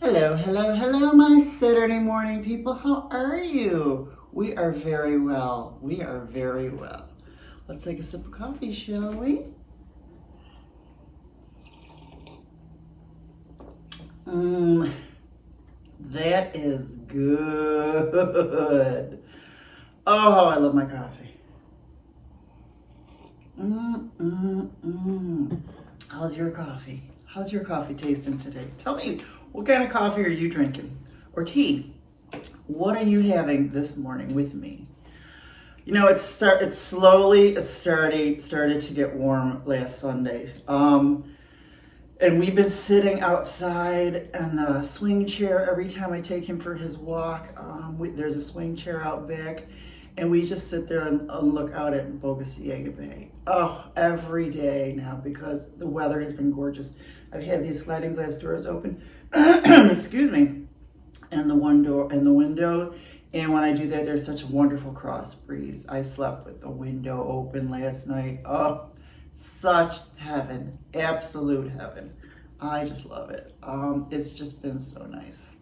Hello, hello, hello, my Saturday morning people. How are you? We are very well. We are very well. Let's take a sip of coffee, shall we? That is good. Oh, how I love my coffee. How's your coffee? How's your coffee tasting today? Tell me, what kind of coffee are you drinking? Or tea? What are you having this morning with me? You know, it started to get warm last Sunday. And we've been sitting outside in the swing chair every time I take him for his walk. There's a swing chair out back, and we just sit there and look out at Bogosiega Bay. Oh, every day now because the weather has been gorgeous. I've had these sliding glass doors open, excuse me, and the window. And when I do that, there's such a wonderful cross breeze. I slept with the window open last night. Oh, such heaven, absolute heaven. I just love it. It's just been so nice.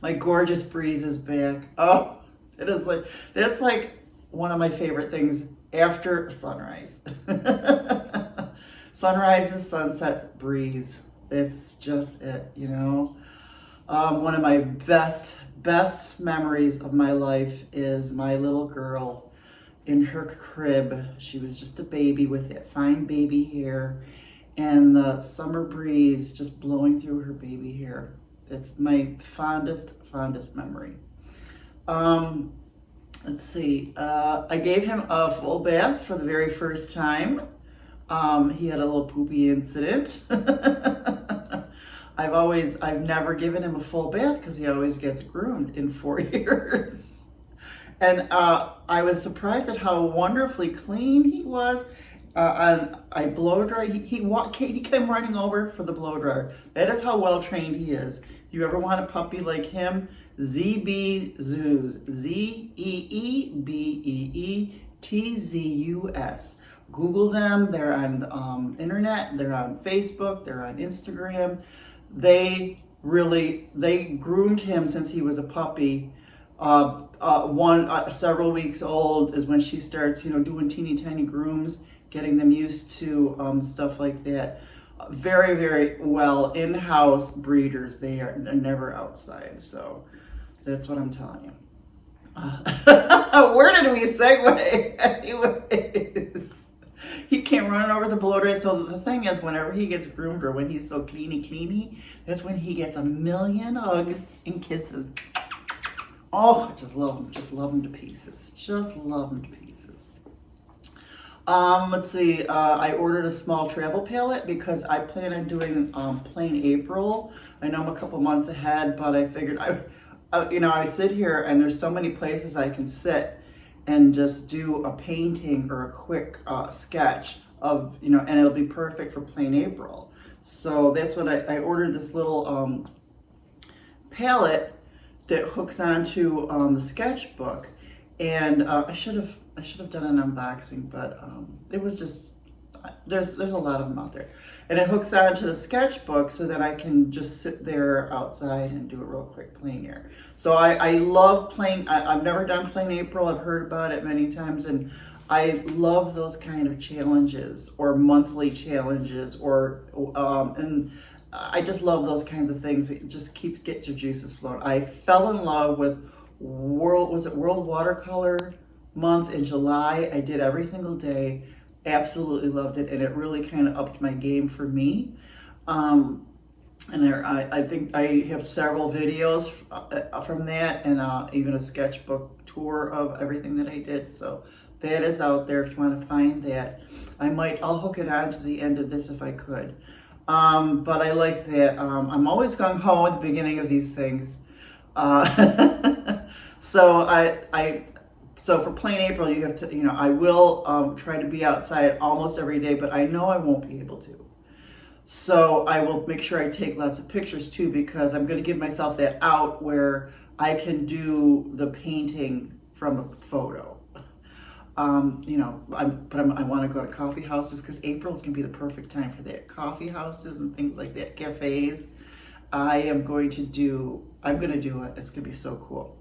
My gorgeous breeze is back. Oh, that's like one of my favorite things after sunrise. Sunrises, sunsets, breeze. It's just it, you know. One of my best memories of my life is my little girl in her crib. She was just a baby with that fine baby hair and the summer breeze just blowing through her baby hair. It's my fondest memory. Let's see. I gave him a full bath for the very first time. He had a little poopy incident. I've never given him a full bath because he always gets groomed in 4 years. And I was surprised at how wonderfully clean he was. I blow dry. He came running over for the blow dryer. That is how well trained he is. If you ever want a puppy like him, ZB Zoos, ZEEBEETZUS. Google them. They're on internet. They're on Facebook. They're on Instagram. They groomed him since he was a puppy. Several weeks old is when she starts, doing teeny tiny grooms, getting them used to stuff like that. Very, very well in-house breeders. They're never outside. So that's what I'm telling you. Where did we segue? Anyways, he came running over the blow dryer. So the thing is, whenever he gets groomed or when he's so cleany, that's when he gets a million hugs and kisses. Oh, I just love him to pieces. Just love him to pieces. Let's see. I ordered a small travel palette because I plan on doing plain April. I know I'm a couple months ahead, but I figured I sit here and there's so many places I can sit and just do a painting or a quick sketch of, and it'll be perfect for plain April. So that's what I ordered, this little palette that hooks onto the sketchbook, and I should have done an unboxing, but it was just there's a lot of them out there, and it hooks onto the sketchbook so that I can just sit there outside and do a real quick plein air. So I love plain. I've never done plain April. I've heard about it many times, and I love those kind of challenges or monthly challenges and I just love those kinds of things. It just gets your juices flowing. I fell in love with World Watercolor Month in July. I did every single day. Absolutely loved it, and it really kind of upped my game for me. And I think I have several videos from that, and even a sketchbook tour of everything that I did. So that is out there if you want to find that. I'll hook it on to the end of this if I could. But I like that. I'm always gung-ho at the beginning of these things. So for plain April, you have to, I will try to be outside almost every day, but I know I won't be able to. So I will make sure I take lots of pictures too, because I'm going to give myself that out where I can do the painting from a photo. I want to go to coffee houses because April's going to be the perfect time for that. Coffee houses and things like that, cafes. I'm going to do it. It's going to be so cool.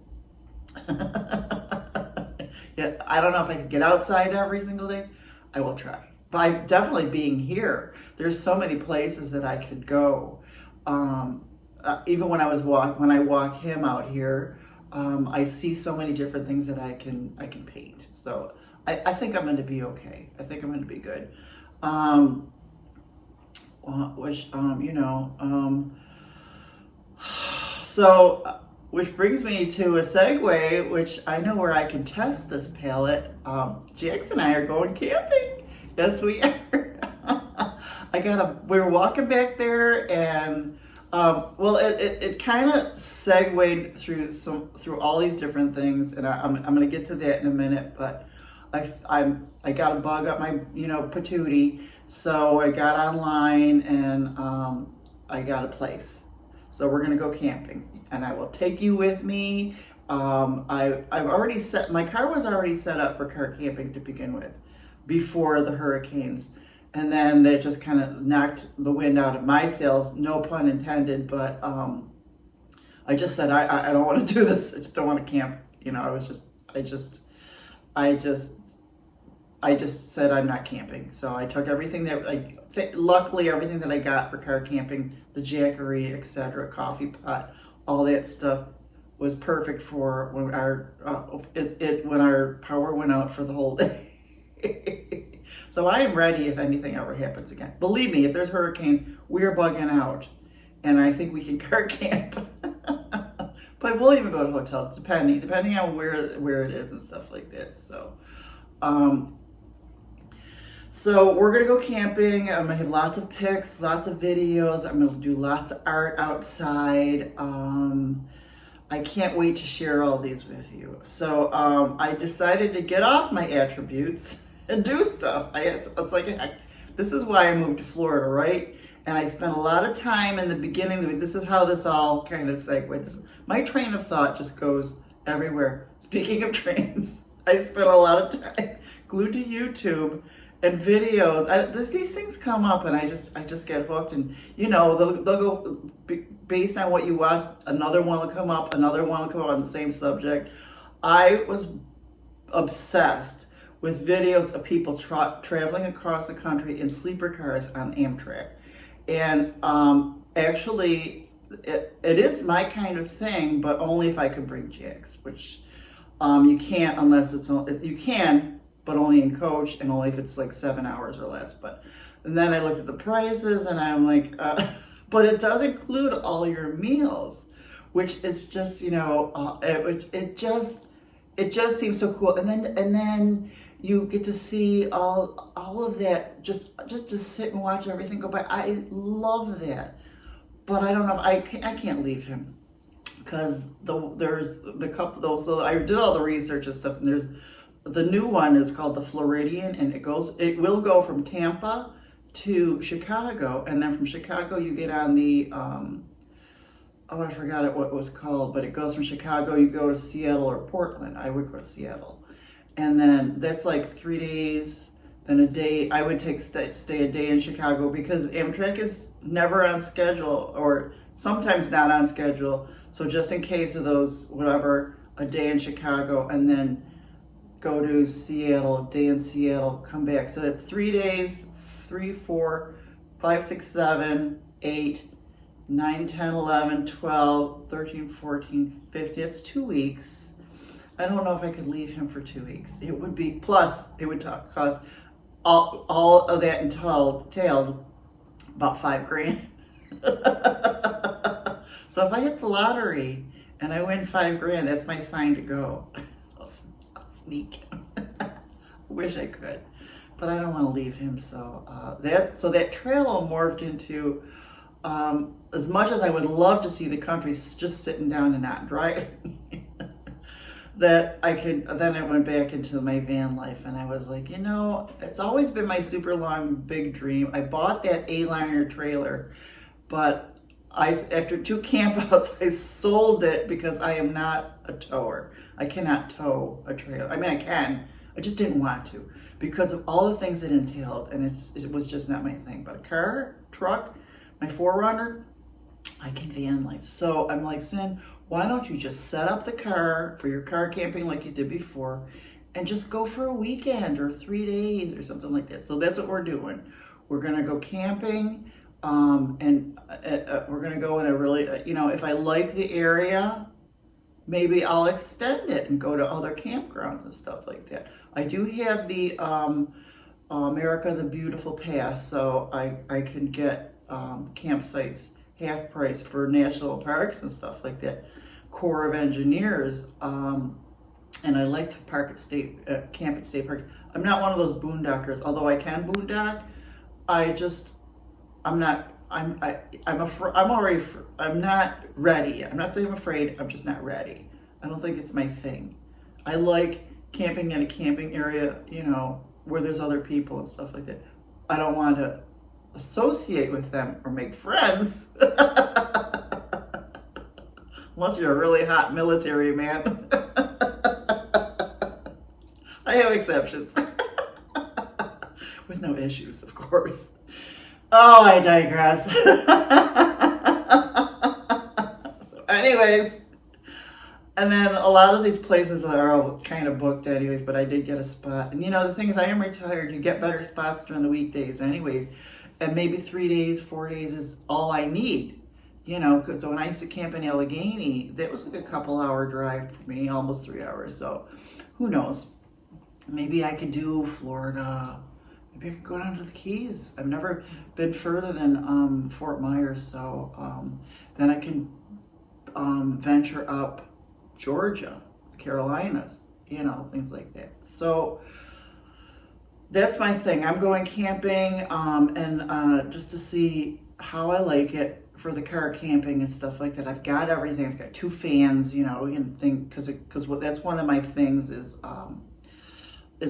Yeah, I don't know if I could get outside every single day. I will try. By definitely being here, there's so many places that I could go. Even when I walk him out here, I see so many different things that I can paint. So I think I'm going to be okay. I think I'm going to be good. Which brings me to a segue, which I know where I can test this palette. Jax and I are going camping. Yes, we are. We're walking back there, and it kind of segued through all these different things, and I'm gonna get to that in a minute. But I got a bug up my patootie, so I got online and I got a place. So we're gonna go camping, and I will take you with me. I've already my car was already set up for car camping to begin with, before the hurricanes, and then they just kind of knocked the wind out of my sails, no pun intended. But I just said I don't want to do this. I just don't want to camp. I just said I'm not camping. So I took everything luckily everything that I got for car camping, the jackery, etc., coffee pot, all that stuff was perfect for when our power went out for the whole day. So I am ready if anything ever happens again. Believe me, if there's hurricanes, we're bugging out, and I think we can car camp. But we'll even go to hotels, depending on where it is and stuff like that. So we're gonna go camping. I'm gonna have lots of pics, lots of videos. I'm gonna do lots of art outside. I can't wait to share all these with you. So I decided to get off my attributes and do stuff. It's like, heck, this is why I moved to Florida, right? And I spent a lot of time in the beginning. This is how this all kind of segues. My train of thought just goes everywhere. Speaking of trains, I spent a lot of time glued to YouTube and videos. These things come up, and I just get hooked. And they'll go based on what you watch. Another one will come up. Another one will come up on the same subject. I was obsessed with videos of people traveling across the country in sleeper cars on Amtrak. And actually, it is my kind of thing, but only if I could bring Jax, which you can't unless you can, but only in coach, and only if it's like 7 hours or less. And then I looked at the prices, and I'm like, but it does include all your meals, which is just it just seems so cool. And then you get to see all of that, just to sit and watch everything go by. I love that, but I don't know if I can't leave him, because there's the couple those. So I did all the research and stuff, and there's the new one is called the Floridian, and it will go from Tampa to Chicago, and then from Chicago you get on the I forgot what it was called, but it goes from Chicago, you go to Seattle or Portland. I would go to Seattle. And then that's like 3 days, then a day. I would stay a day in Chicago, because Amtrak is never on schedule, or sometimes not on schedule. So just in case of those, whatever, a day in Chicago, and then go to Seattle, day in Seattle, come back. So that's 3 days, 3, 4, 5, 6, 7, 8, 9, 10, 11, 12, 13, 14, 15. It's 2 weeks. I don't know if I could leave him for 2 weeks. It would be, plus it would cost all of that entailed about $5,000. So if I hit the lottery and I win $5,000, that's my sign to go. I'll sneak him. Wish I could, but I don't want to leave him. So that trail morphed into, as much as I would love to see the country just sitting down and not driving, that I could, then it went back into my van life, and I was like, it's always been my super long big dream. I bought that A-liner trailer, but after 2 campouts, I sold it because I am not a tower. I cannot tow a trailer. I mean, I can, I just didn't want to, because of all the things it entailed, and it was just not my thing. But a car, truck, my 4Runner, I can van life. So I'm like, Sin, why don't you just set up the car for your car camping like you did before and just go for a weekend or 3 days or something like that. So that's what we're doing. We're going to go camping and we're going to go in a really, if I like the area, maybe I'll extend it and go to other campgrounds and stuff like that. I do have the America the Beautiful Pass, so I can get campsites half price for national parks and stuff like that. Corps of Engineers, and I like to park at camp at state parks. I'm not one of those boondockers, although I can boondock. I'm not. I'm not ready. I'm not saying I'm afraid. I'm just not ready. I don't think it's my thing. I like camping in a camping area, where there's other people and stuff like that. I don't want to associate with them or make friends. Unless you're a really hot military man. I have exceptions. With no issues, of course. Oh, I digress. So anyways, and then a lot of these places are all kind of booked anyways, but I did get a spot. And the thing is, I am retired. You get better spots during the weekdays anyways. And maybe 3 days, 4 days is all I need. Because when I used to camp in Allegheny, that was like a couple-hour drive for me, almost 3 hours. So who knows? Maybe I could do Florida. Maybe I could go down to the Keys. I've never been further than Fort Myers. So then I can venture up Georgia, Carolinas, things like that. So that's my thing. I'm going camping and just to see how I like it for the car camping and stuff like that. I've got everything. I've got 2 fans, and because that's one of my things is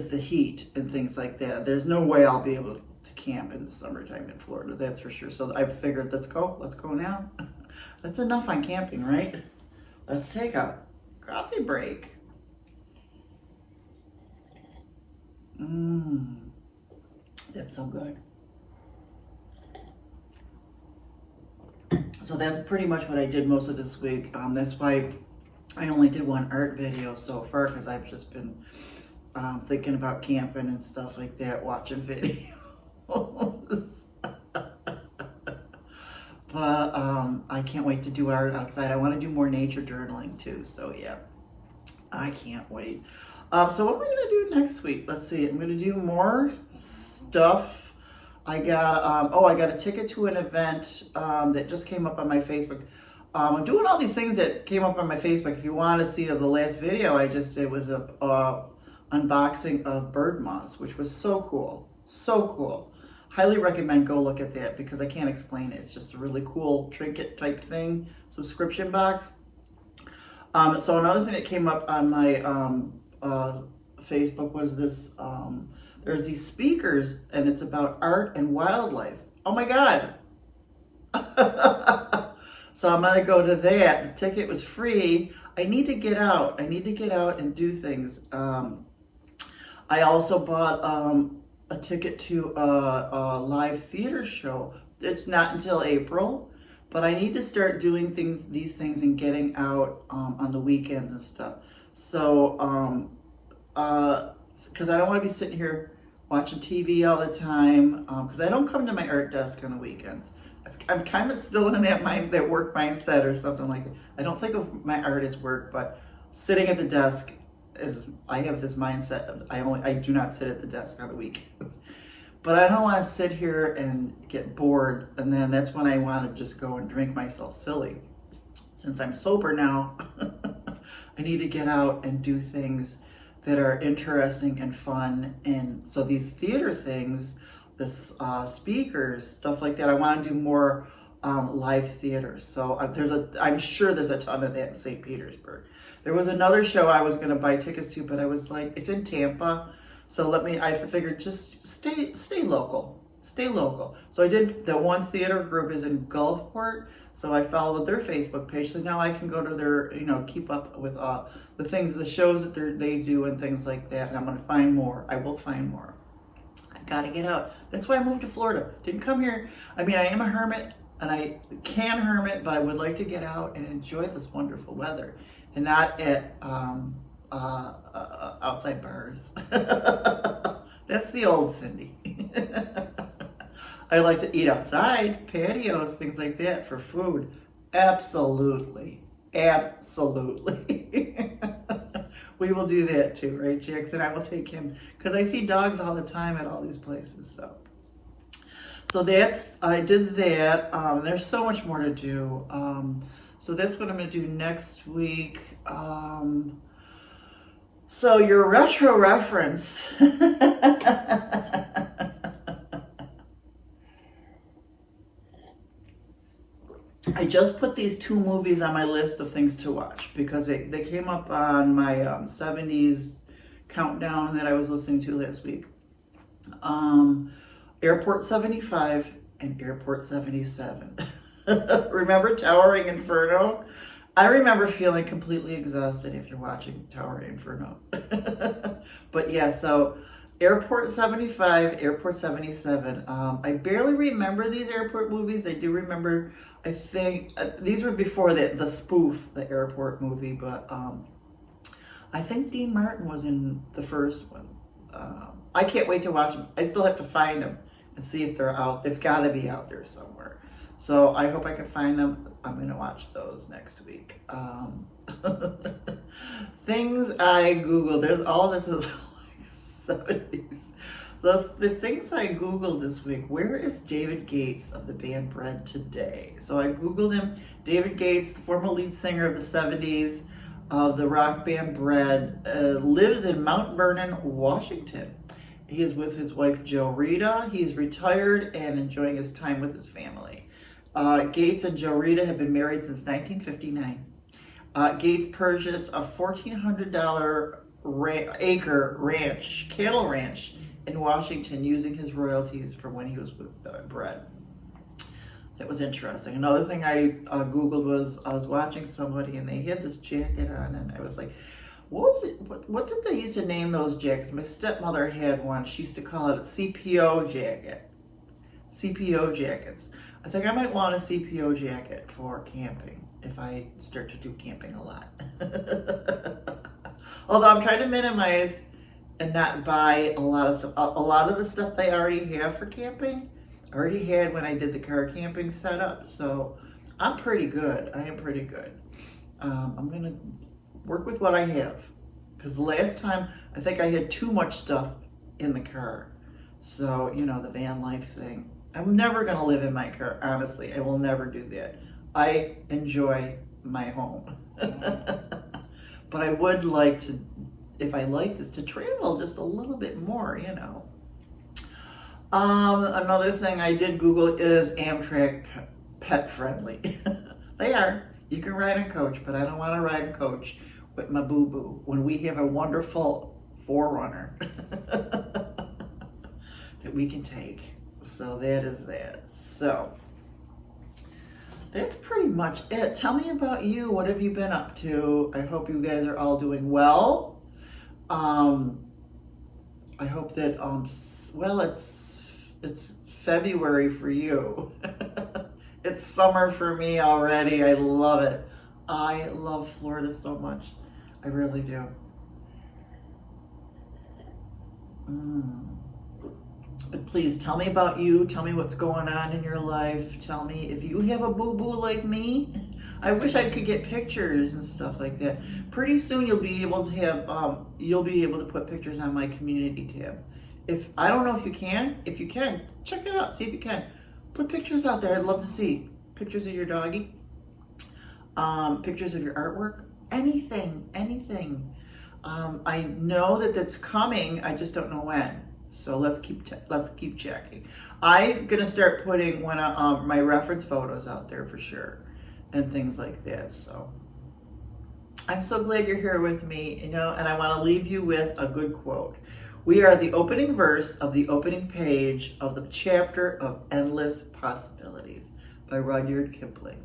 the heat and things like that. There's no way I'll be able to camp in the summertime in Florida, that's for sure. So I figured, let's go now. That's enough on camping, right? Let's take a coffee break. That's so good. So that's pretty much what I did most of this week. That's why I only did one art video so far, because I've just been thinking about camping and stuff like that, watching videos. But I can't wait to do art outside. I want to do more nature journaling too. So yeah, I can't wait. So what am I going to do next week? Let's see. I'm going to do more stuff. I got a ticket to an event that just came up on my Facebook. I'm doing all these things that came up on my Facebook. If you want to see the last video I just did, was a unboxing of bird moss, which was so cool. So cool. Highly recommend go look at that, because I can't explain it. It's just a really cool trinket type thing, subscription box. So another thing that came up on my Facebook was this, there's these speakers and it's about art and wildlife. Oh my God. So I'm gonna go to that. The ticket was free. I need to get out. I need to get out and do things. I also bought a ticket to a live theater show. It's not until April, but I need to start doing these things and getting out on the weekends and stuff. So, because I don't want to be sitting here watching TV all the time, because I don't come to my art desk on the weekends. I'm kind of still in that work mindset or something like that. I don't think of my art as work, but sitting at the desk I have this mindset of I do not sit at the desk on the weekends. But I don't want to sit here and get bored, and then that's when I want to just go and drink myself silly. Since I'm sober now, I need to get out and do things that are interesting and fun. And so these theater things, this speakers, stuff like that, I want to do more live theater. So I'm sure there's a ton of that in St. Petersburg. There was another show I was going to buy tickets to, but I was like, it's in Tampa. So I figured just stay local. Stay local. So I did, the one theater group is in Gulfport. So I followed their Facebook page. So now I can go to their, keep up with the things, the shows that they do and things like that. And I'm going to find more. I will find more. I got to get out. That's why I moved to Florida. Didn't come here. I mean, I am a hermit. and I can hermit, but I would like to get out and enjoy this wonderful weather and not at outside bars. That's the old Cindy. I like to eat outside, patios, things like that for food. Absolutely. Absolutely. We will do that too, right, Jackson? I will take him because I see dogs all the time at all these places. So that's, I did that. There's so much more to do. So that's what I'm going to do next week. So your retro reference. I just put these 2 movies on my list of things to watch because they came up on my 70s countdown that I was listening to last week. Airport 75 and Airport 77. Remember Towering Inferno? I remember feeling completely exhausted after watching Towering Inferno. But yeah, so Airport 75, Airport 77. I barely remember these airport movies. I do remember, I think, these were before the spoof, the airport movie, but I think Dean Martin was in the first one. I can't wait to watch them. I still have to find them and see if they're out. They've got to be out there somewhere. So I hope I can find them. I'm going to watch those next week. Things I Googled. There's all this is like 70s. The things I Googled this week. Where is David Gates of the band Bread today? So I Googled him. David Gates, the former lead singer of the 70s of the rock band Bread, lives in Mount Vernon, Washington. He is with his wife, Jo Rita. He's retired and enjoying his time with his family. Gates and Jo Rita have been married since 1959. Gates purchased a $1,400 acre ranch, cattle ranch in Washington using his royalties from when he was with Bread. That was interesting. Another thing I Googled was I was watching somebody and they had this jacket on and I was like, what was it? What did they used to name those jackets? My stepmother had one. She used to call it a CPO jacket. CPO jackets. I think I might want a CPO jacket for camping if I start to do camping a lot. Although I'm trying to minimize and not buy a lot of stuff. A lot of the stuff they already have for camping, I already had when I did the car camping setup. So I'm pretty good. I am pretty good. I'm going to work with what I have. Because the last time, I think I had too much stuff in the car. So, you know, the van life thing. I'm never going to live in my car, honestly. I will never do that. I enjoy my home. But I would like to, if I like this, to travel just a little bit more, you know. Another thing I did Google is Amtrak pet friendly. They are. You can ride in coach, but I don't want to ride in coach with my boo-boo when we have a wonderful 4Runner that we can take. So that is that. So that's pretty much it. Tell me about you. What have you been up to? I hope you guys are all doing well. I hope that well, it's February for you. It's summer for me already. I love it. I love Florida so much. I really do. But please tell me about you. Tell me what's going on in your life. Tell me if you have a boo-boo like me. I wish I could get pictures and stuff like that. Pretty soon you'll be able to have you'll be able to put pictures on my community tab. If I don't know if you can. If you can, check it out. See if you can. Put pictures out there. I'd love to see pictures of your doggy. Pictures of your artwork. Anything. I know that that's coming. I just don't know when. So let's keep checking. I'm gonna start putting one of my reference photos out there for sure, and things like that. So I'm so glad you're here with me, you know. And I want to leave you with a good quote. We are the opening verse of the opening page of the chapter of Endless Possibilities by Rudyard Kipling.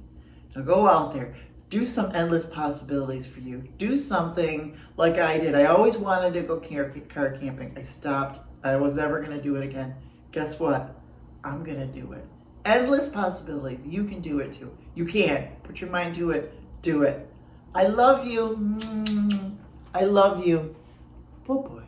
Now go out there. Do some endless possibilities for you. Do something like I did. I always wanted to go car camping. I stopped. I was never going to do it again. Guess what? I'm going to do it. endless possibilities. You can do it too. You can. Put your mind to it. Do it. I love you. I love you. Oh boy.